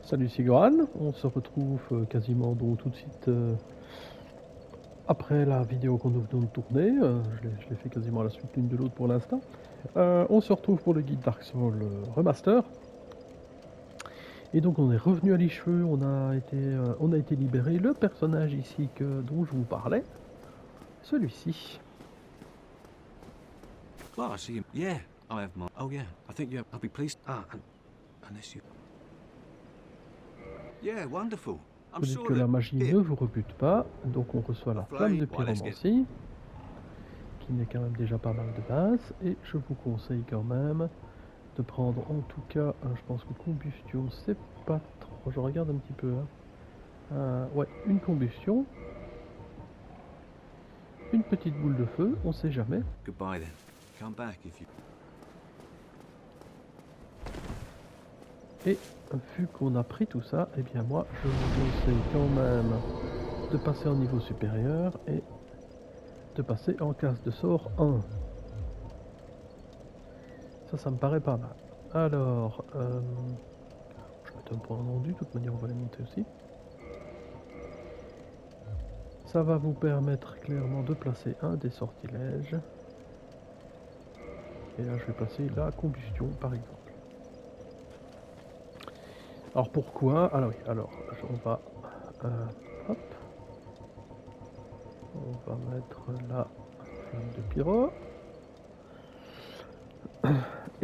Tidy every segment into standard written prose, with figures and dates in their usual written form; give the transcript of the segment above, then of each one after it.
Salut Sigoran, on se retrouve quasiment donc tout de suite après la vidéo qu'on nous venons de tourner. Je l'ai fait quasiment à la suite l'une de l'autre pour l'instant. On se retrouve pour le guide Dark Souls Remaster. Et donc on est revenu à l'Icheveux, on a été libéré. Le personnage ici dont je vous parlais, celui-ci. Well, I see you. Yeah, I have my. Oh yeah, I think you. I'll be pleased. Unless you. Yeah, wonderful. I'm Vous dites que sure la that. magie ne vous rebute pas, donc on reçoit la flamme de Well, let's get. pyromancie, qui n'est quand même déjà pas mal de base, et je vous conseille quand même de prendre en tout cas, je pense que combustion c'est pas trop, je regarde un petit peu, ouais, une combustion, une petite boule de feu, on sait jamais, Goodbye then. Come back if you. et vu qu'on a pris tout ça, et bien moi je vous conseille quand même de passer en niveau supérieur et de passer en classe de sort 1. Ça me paraît pas mal. Alors, je mets un point rendu, de toute manière on va les monter aussi. Ça va vous permettre clairement de placer un des sortilèges. Et là je vais placer la combustion par exemple. Alors pourquoi? Alors oui, alors on va hop, on va mettre la flamme de pyro.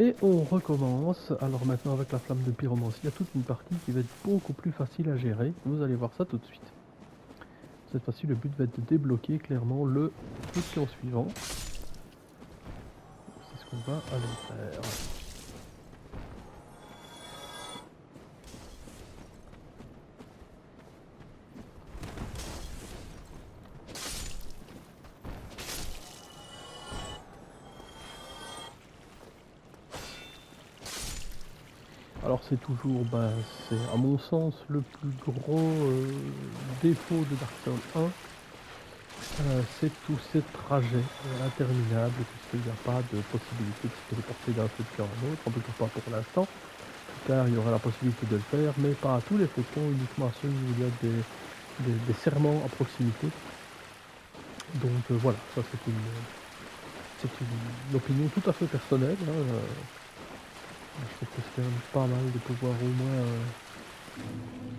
Et on recommence. Alors maintenant avec la flamme de pyromancie, il y a toute une partie qui va être beaucoup plus facile à gérer. Vous allez voir ça tout de suite. Cette fois-ci le but va être de débloquer clairement le feu de camp suivant. C'est ce qu'on va aller faire. Alors c'est toujours, c'est à mon sens le plus gros défaut de Dark Souls 1, c'est tous ces trajets interminables, puisqu'il n'y a pas de possibilité de se téléporter d'un feu de camp à un autre, en tout cas pas pour l'instant. Plus tard il y aura la possibilité de le faire, mais pas à tous les feux de camp, uniquement à ceux où il y a des serments à proximité. Donc voilà, ça c'est une opinion tout à fait personnelle. Je trouve que c'est quand même pas mal de pouvoir au moins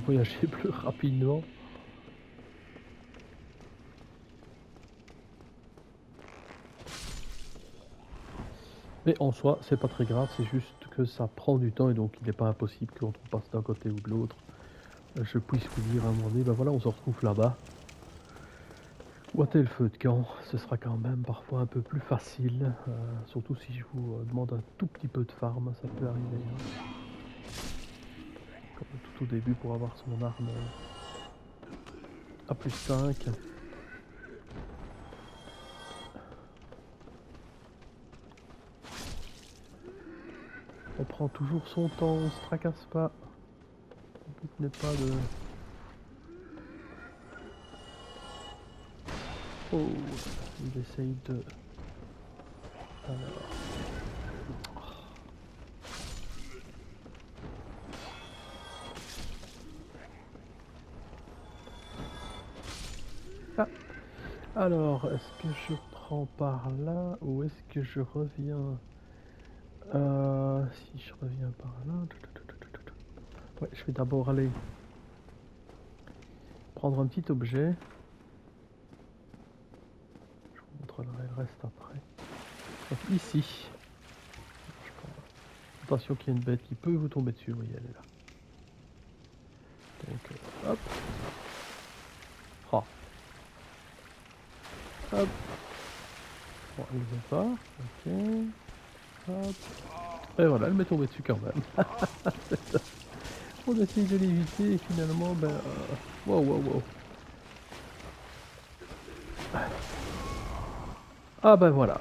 voyager plus rapidement. Mais en soi, c'est pas très grave, c'est juste que ça prend du temps et donc il n'est pas impossible que quand on passe d'un côté ou de l'autre, je puisse vous dire à un moment donné, ben voilà, on se retrouve là-bas. Où a-t-il le feu de camp? Ce sera quand même parfois un peu plus facile, surtout si je vous demande un tout petit peu de farm, ça peut arriver. Comme tout au début pour avoir son arme à plus 5. On prend toujours son temps, on se tracasse pas. Le but n'est pas de... Oh, il essaye de... Alors... Ah. Alors, est-ce que je prends par là ou est-ce que je reviens... si je reviens par là... Ouais, je vais d'abord aller prendre un petit objet. Je vous montrerai le reste après. Donc ici, attention qu'il y a une bête qui peut vous tomber dessus, oui elle est là. Donc hop. Ah. Hop. Bon, elle ne veut pas. Ok. Hop. Et voilà, elle m'est tombée dessus quand même. On essaye de l'éviter et finalement, wow, wow, wow. Ah ben voilà.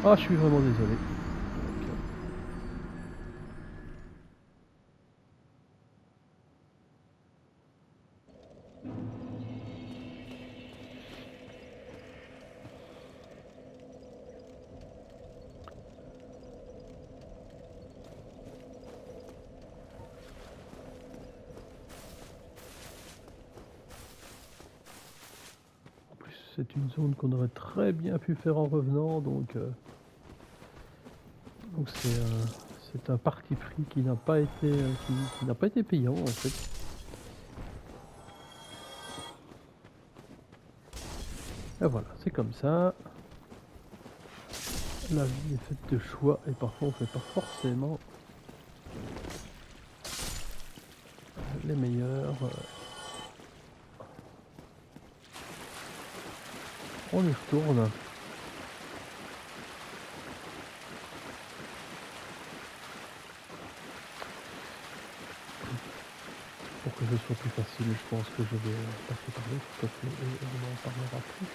Ah, je suis vraiment désolé. c'est une zone qu'on aurait très bien pu faire en revenant, donc c'est un parti pris qui n'a pas été qui n'a pas été payant en fait. Et voilà, c'est comme ça. La vie est faite de choix et parfois on fait pas forcément les meilleurs. On y retourne. Pour que ce soit plus facile, je pense que je vais passer par l'autre côté et on en parlera plus.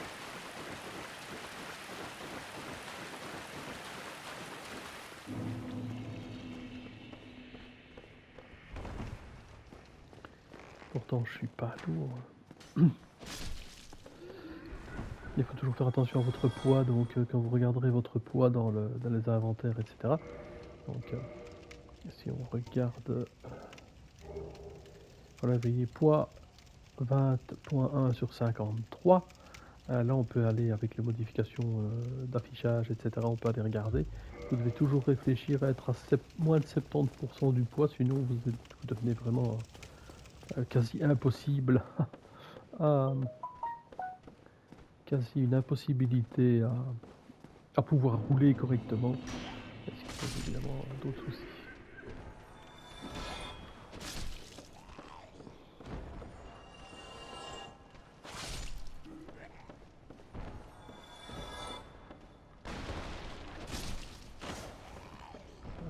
Pourtant, je suis pas lourd. Il faut toujours faire attention à votre poids, donc quand vous regarderez votre poids dans les inventaires, etc. Donc, si on regarde, voilà, vous voyez, poids 20.1 sur 53. Là, on peut aller avec les modifications d'affichage, etc. On peut aller regarder. Vous devez toujours réfléchir à être à moins de 70% du poids, sinon vous devenez vraiment quasi impossible quasi une impossibilité à pouvoir rouler correctement. Ce qui pose évidemment d'autres soucis.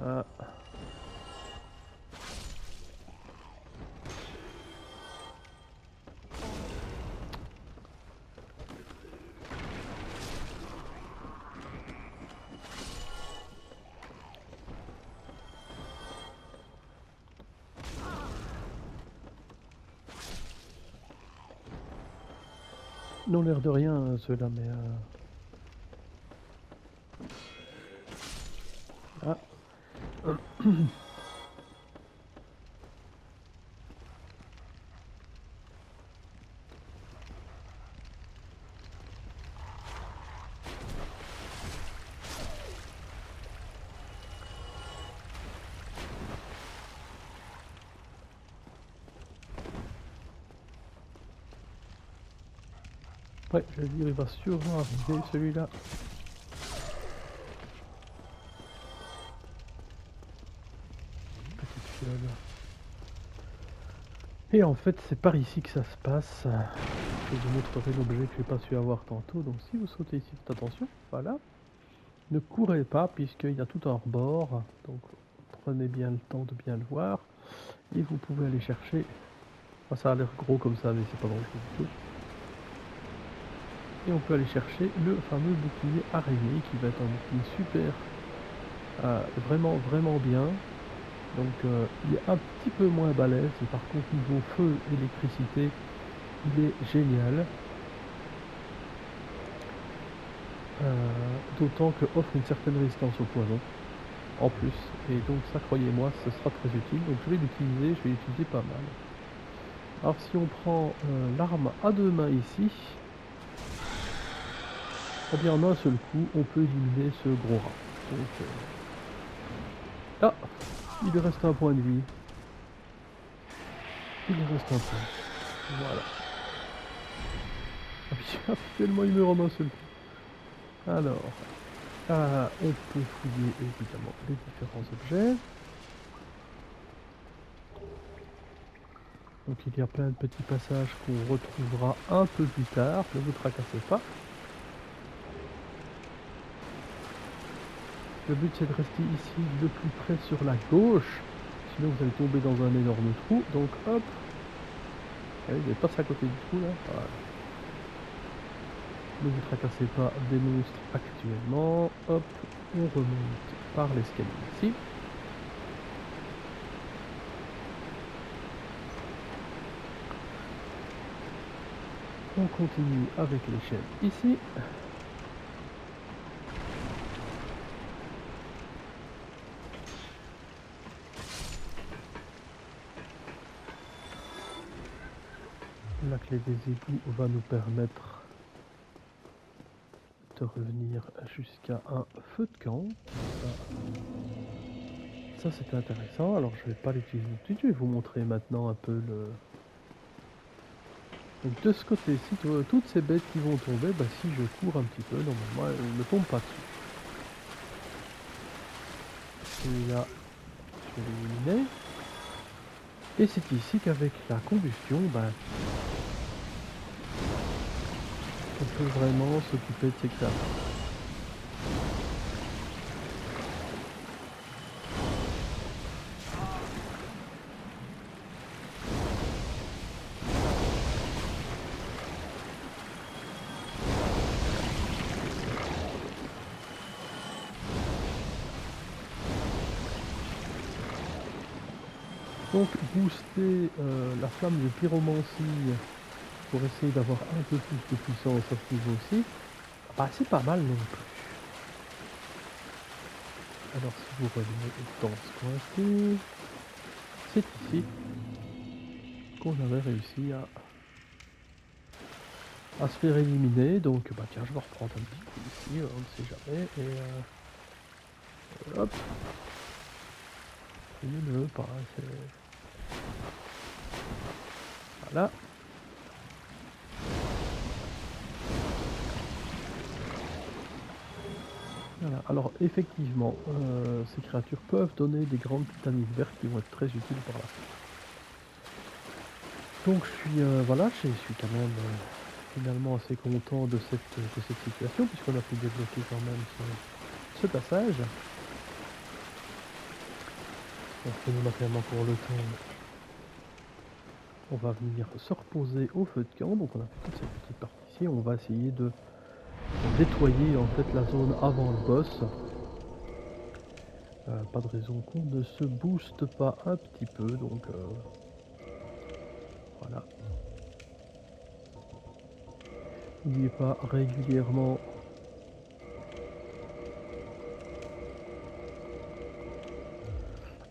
Ah. Ils n'ont l'air de rien ceux-là, mais ah. Ouais, je veux dire, il va sûrement arriver celui-là. Petite fiole. Et en fait, c'est par ici que ça se passe. Je vous montrerai l'objet que j'ai pas su avoir tantôt. Donc si vous sautez ici, faites attention. Voilà. Ne courez pas puisqu'il y a tout un rebord. Donc prenez bien le temps de bien le voir. Et vous pouvez aller chercher. Ah, ça a l'air gros comme ça, mais c'est pas grand chose du tout. Et on peut aller chercher le fameux bouclier araignée qui va être un bouclier super, vraiment vraiment bien. Donc il est un petit peu moins balèze, et par contre niveau feu, électricité, il est génial. D'autant que offre une certaine résistance au poison en plus. Et donc ça, croyez-moi, ce sera très utile. Donc je vais l'utiliser pas mal. Alors si on prend l'arme à deux mains ici, eh bien en un seul coup, on peut éliminer ce gros rat. Donc, ah, il lui reste un point de vie. Il lui reste un point. Voilà. Habituellement, il meurt en un seul coup. Alors, on peut fouiller évidemment les différents objets. Donc il y a plein de petits passages qu'on retrouvera un peu plus tard. Ne vous tracassez pas. Le but c'est de rester ici le plus près sur la gauche, sinon vous allez tomber dans un énorme trou, donc hop, allez, vous passez à côté du trou là, voilà. Ne vous tracassez pas des monstres actuellement, hop, on remonte par l'escalier ici. On continue avec l'échelle ici. La clé des égouts va nous permettre de revenir jusqu'à un feu de camp. Ça c'est intéressant. Alors je vais pas l'utiliser tout de suite, je vais vous montrer maintenant un peu le... Donc de ce côté-ci, toutes ces bêtes qui vont tomber, bah, si je cours un petit peu, normalement elles ne tombent pas dessus. Celui-là, je vais l'éliminer. Et c'est ici qu'avec la combustion, bah, on peut vraiment s'occuper de ces créatures. Donc booster la flamme de pyromancie pour essayer d'avoir un peu plus de puissance à ce niveau-ci, bah, c'est pas mal non plus. Alors si vous revenez dans ce coin-ci, c'est ici qu'on avait réussi à se faire éliminer. Donc bah tiens, je vais reprendre un petit coup ici, on ne sait jamais. Et hop, il ne veut pas. Voilà. Voilà. Alors effectivement, ces créatures peuvent donner des grandes titanies vertes qui vont être très utiles par la suite. Donc je suis voilà, je suis quand même finalement assez content de cette situation puisqu'on a pu débloquer quand même ce passage. Donc nous matériellement pour le temps, on va venir se reposer au feu de camp. Donc on a fait toute cette petite partie ici, on va essayer de nettoyer en fait la zone avant le boss. Pas de raison qu'on ne se booste pas un petit peu, donc voilà. N'oubliez pas régulièrement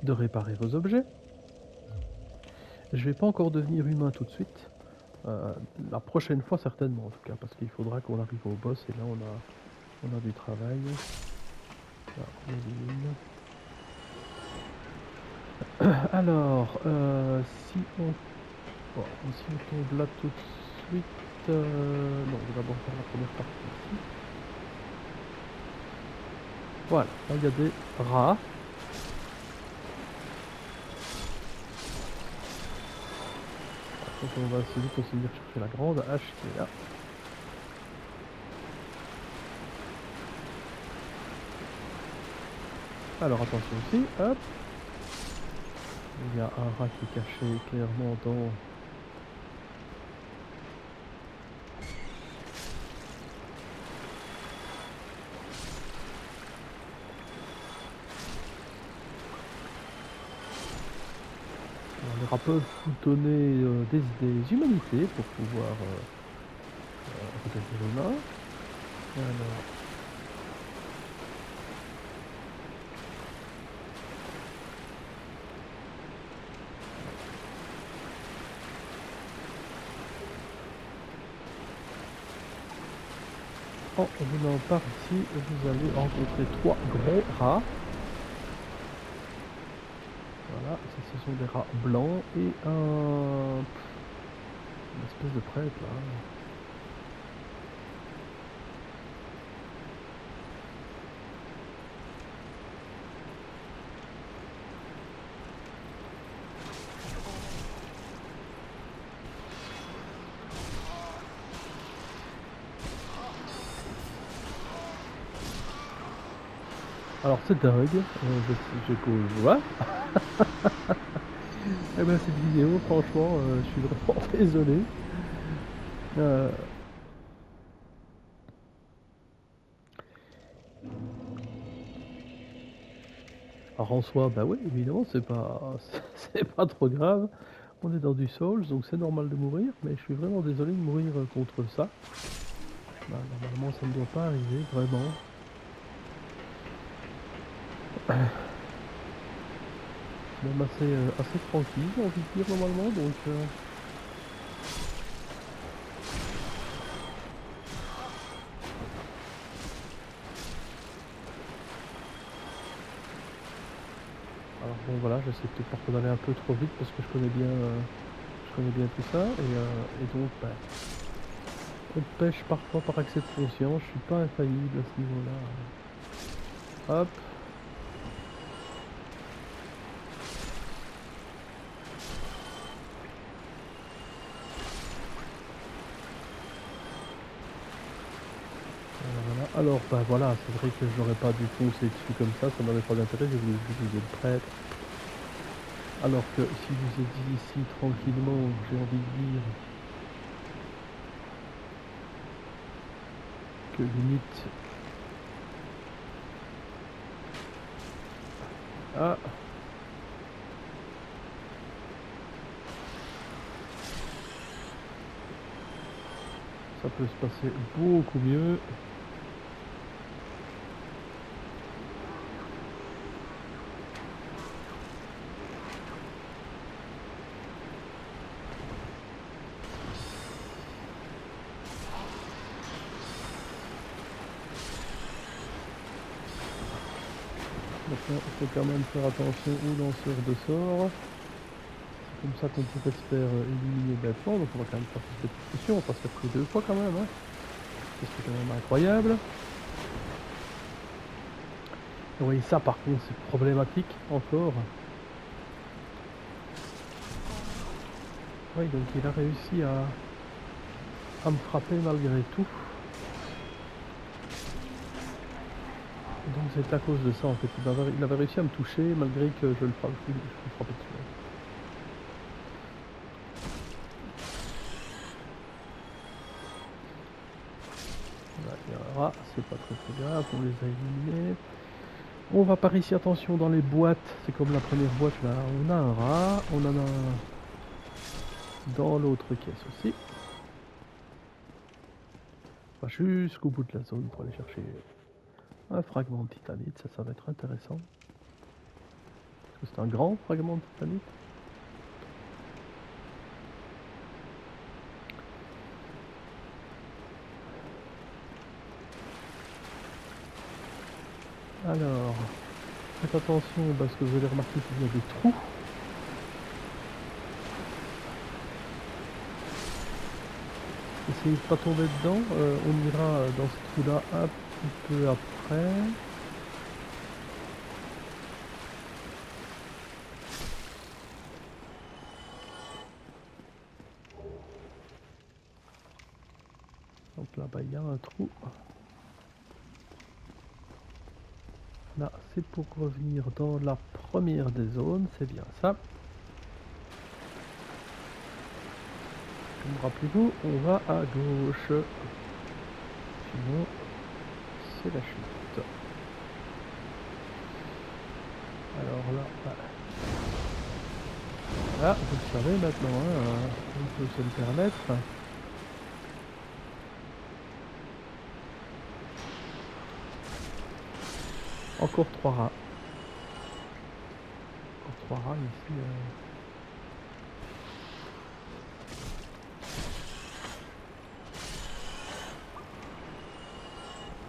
de réparer vos objets. Je vais pas encore devenir humain tout de suite. La prochaine fois certainement en tout cas, parce qu'il faudra qu'on arrive au boss et là on a du travail. Là, on élimine. Alors, si on tombe là tout de suite, non, on va d'abord faire la première partie ici. Voilà, là il y a des rats. Donc on va assez vite aussi venir chercher la grande hache qui est là. Alors attention ici, hop. Il y a un rat qui est caché clairement dans... Alors, les rats peuvent vous donner des humanités pour pouvoir redevenir humain. Alors... En venant par ici, vous allez rencontrer 3 gros rats. Voilà, ça, ce sont des rats blancs et une espèce de prêtre là. Alors c'est dingue, je vois. Eh ben cette vidéo, franchement, je suis vraiment désolé. Alors en soi, bah oui, évidemment, c'est pas, c'est pas trop grave. On est dans du Souls, donc c'est normal de mourir, mais je suis vraiment désolé de mourir contre ça. Bah, normalement, ça ne doit pas arriver, vraiment. Même assez tranquille, j'ai envie de dire normalement, donc... Alors bon voilà, j'essaie peut-être parfois d'aller un peu trop vite parce que je connais bien tout ça et donc bah, on pêche parfois par excès de conscience, je suis pas infaillible à ce niveau-là. Hop. Voilà. Alors bah voilà, c'est vrai que j'aurais pas dû foncer dessus comme ça n'avait pas d'intérêt, je vous ai le prêtre. Alors que si vous êtes ici tranquillement, j'ai envie de dire que limite... Ah, ça peut se passer beaucoup mieux. Maintenant, il faut quand même faire attention aux lanceurs de sorts. C'est comme ça qu'on pourrait se faire éliminer bêtement. Donc on va quand même faire cette discussion. On va pas se faire tuer 2 fois quand même. Hein. C'est quand même incroyable. Vous voyez ça par contre c'est problématique encore. Oui donc il a réussi à me frapper malgré tout. Donc c'est à cause de ça en fait. Il avait réussi à me toucher malgré que je le frappais dessus. Là, il y a un rat, c'est pas très grave, on les a éliminés. On va par ici, attention dans les boîtes, c'est comme la première boîte là, on a un rat, on en a un dans l'autre caisse aussi. On va jusqu'au bout de la zone pour aller chercher un fragment de titanite, ça va être intéressant. C'est un grand fragment de titanite. Alors, faites attention parce que vous allez remarquer qu'il y a des trous. Essayez de ne pas tomber dedans, on ira dans ce trou là un petit peu après. Donc là-bas il y a un trou. Là c'est pour revenir dans la première des zones, c'est bien ça. Comme rappelez-vous, on va à gauche. Sinon, c'est la chute. Alors là, voilà, vous le savez maintenant, hein, on peut se le permettre. Encore 3 rats. Encore 3 rats ici.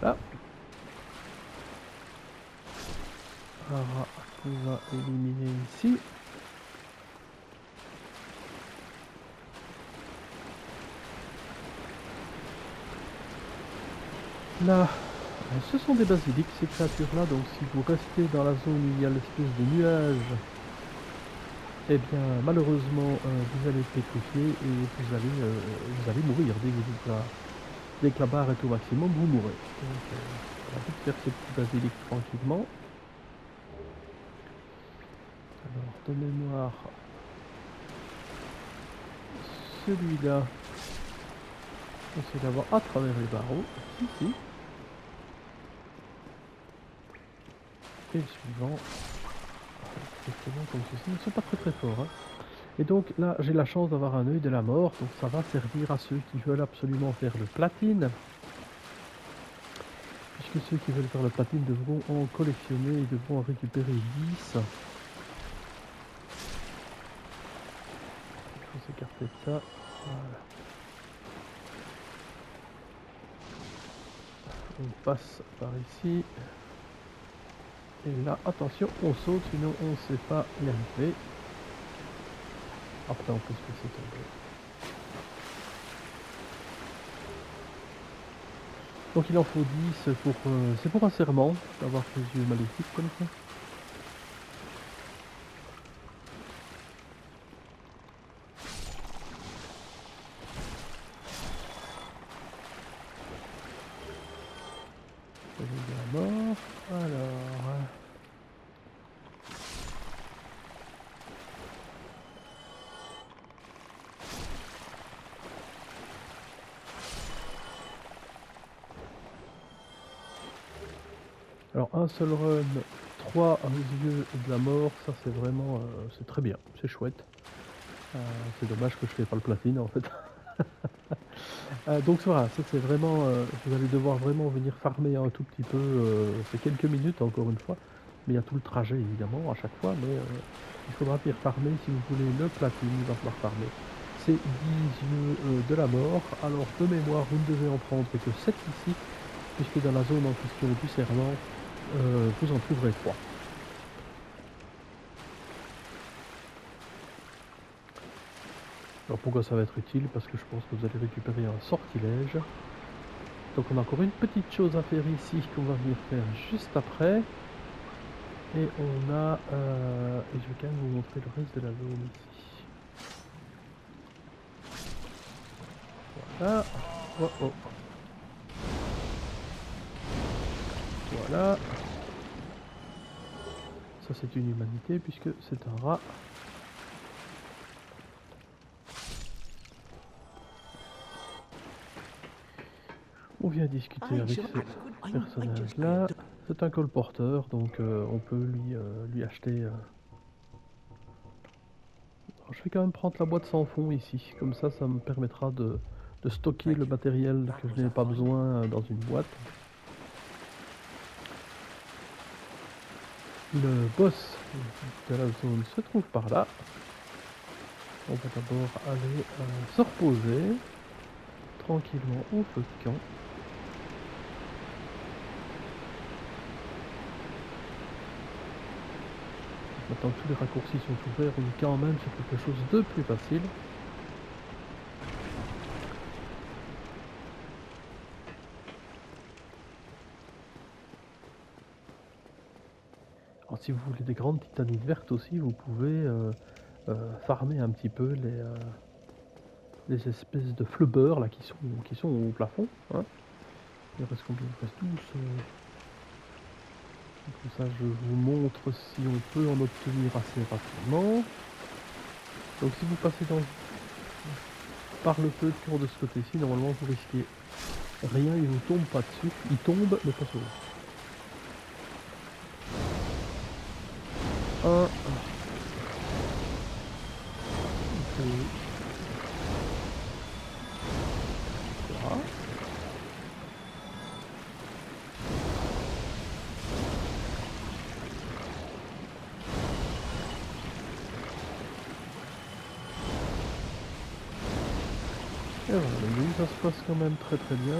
Là. Un rat qu'on va éliminer ici. Là, ce sont des basiliques ces créatures-là, donc si vous restez dans la zone où il y a l'espèce de nuage, eh bien malheureusement vous allez pétrifier et vous allez mourir dès que la barre est au maximum, vous mourrez. Donc on va vite faire ces petits basiliques tranquillement. Alors de mémoire, celui-là, on essaie d'avoir à travers les barreaux, ici. Et le suivant, exactement comme ceci, ils ne sont pas très forts. Hein. Et donc là, j'ai la chance d'avoir un œil de la mort, donc ça va servir à ceux qui veulent absolument faire le platine. Puisque ceux qui veulent faire le platine devront en collectionner et devront en récupérer 10. Il faut s'écarter de ça. Voilà. On passe par ici. Et là, attention, on saute, sinon on ne sait pas y arriver. Après, on peut se laisser tomber. Donc il en faut 10 pour... c'est pour un serment, d'avoir les yeux maléfiques comme ça. La mort. Alors... Alors un seul run, 3 yeux de la mort, ça c'est vraiment... c'est très bien, c'est chouette. C'est dommage que je fais pas le platine en fait. Donc voilà, ça c'est vraiment... vous allez devoir vraiment venir farmer un tout petit peu, c'est quelques minutes encore une fois. Mais il y a tout le trajet évidemment à chaque fois, mais il faudra venir farmer si vous voulez le platine, il va falloir farmer. C'est 10 yeux de la mort, alors de mémoire vous ne devez en prendre que 7 ici, puisque dans la zone en question du serment, vous en trouverez 3. Alors pourquoi ça va être utile? Parce que je pense que vous allez récupérer un sortilège. Donc on a encore une petite chose à faire ici qu'on va venir faire juste après. Et on a... et je vais quand même vous montrer le reste de la zone ici. Voilà. Oh, oh. Voilà. Ça c'est une humanité puisque c'est un rat. On vient discuter avec ce personnage là. C'est un colporteur, donc on peut lui acheter... Alors, je vais quand même prendre la boîte sans fond ici, comme ça ça me permettra de stocker le matériel que je n'ai pas besoin dans une boîte. Le boss de la zone se trouve par là. On va d'abord aller se reposer tranquillement au feu de camp. Maintenant que tous les raccourcis sont ouverts, on est quand même sur quelque chose de plus facile. Alors si vous voulez des grandes titanites vertes aussi, vous pouvez farmer un petit peu les espèces de flubbers là qui sont au plafond. Hein. Il reste combien? Il reste 12. Comme ça je vous montre si on peut en obtenir assez rapidement. Donc si vous passez par le feu de camp de ce côté-ci, normalement vous risquez rien, il vous tombe pas dessus. Il tombe, mais pas sur vous. Un. Voilà. Et voilà, donc ça se passe quand même très très bien.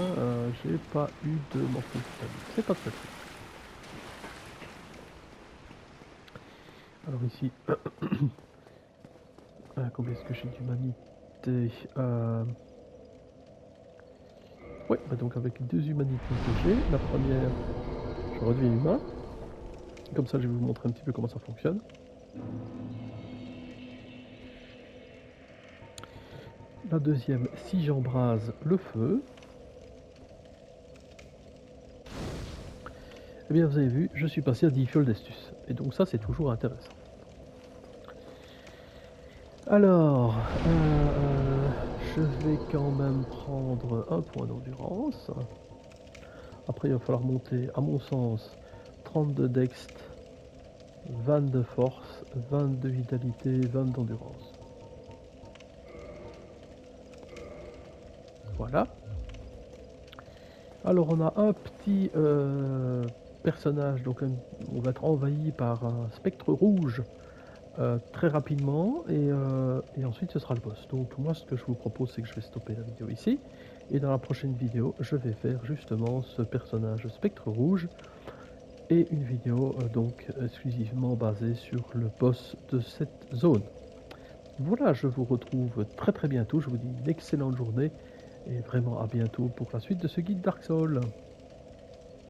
J'ai pas eu de morceau de titane. C'est pas très très. Alors ici, combien est-ce que j'ai d'humanité? Ouais, bah donc avec 2 humanités que j'ai, la première, je redeviens humain. Comme ça, je vais vous montrer un petit peu comment ça fonctionne. La deuxième, si j'embrase le feu, eh bien vous avez vu, je suis passé à 10 fioles d'estus. Et donc ça, c'est toujours intéressant. Alors, je vais quand même prendre un point d'endurance. Après, il va falloir monter, à mon sens, 30 de dext, 20 de force, 20 de vitalité, 20 d'endurance. Voilà. Alors, on a un petit personnage, donc on va être envahi par un spectre rouge très rapidement et ensuite ce sera le boss. Donc moi ce que je vous propose c'est que je vais stopper la vidéo ici et dans la prochaine vidéo je vais faire justement ce personnage spectre rouge et une vidéo donc exclusivement basée sur le boss de cette zone. Voilà, je vous retrouve très très bientôt, je vous dis une excellente journée et vraiment à bientôt pour la suite de ce guide Dark Souls.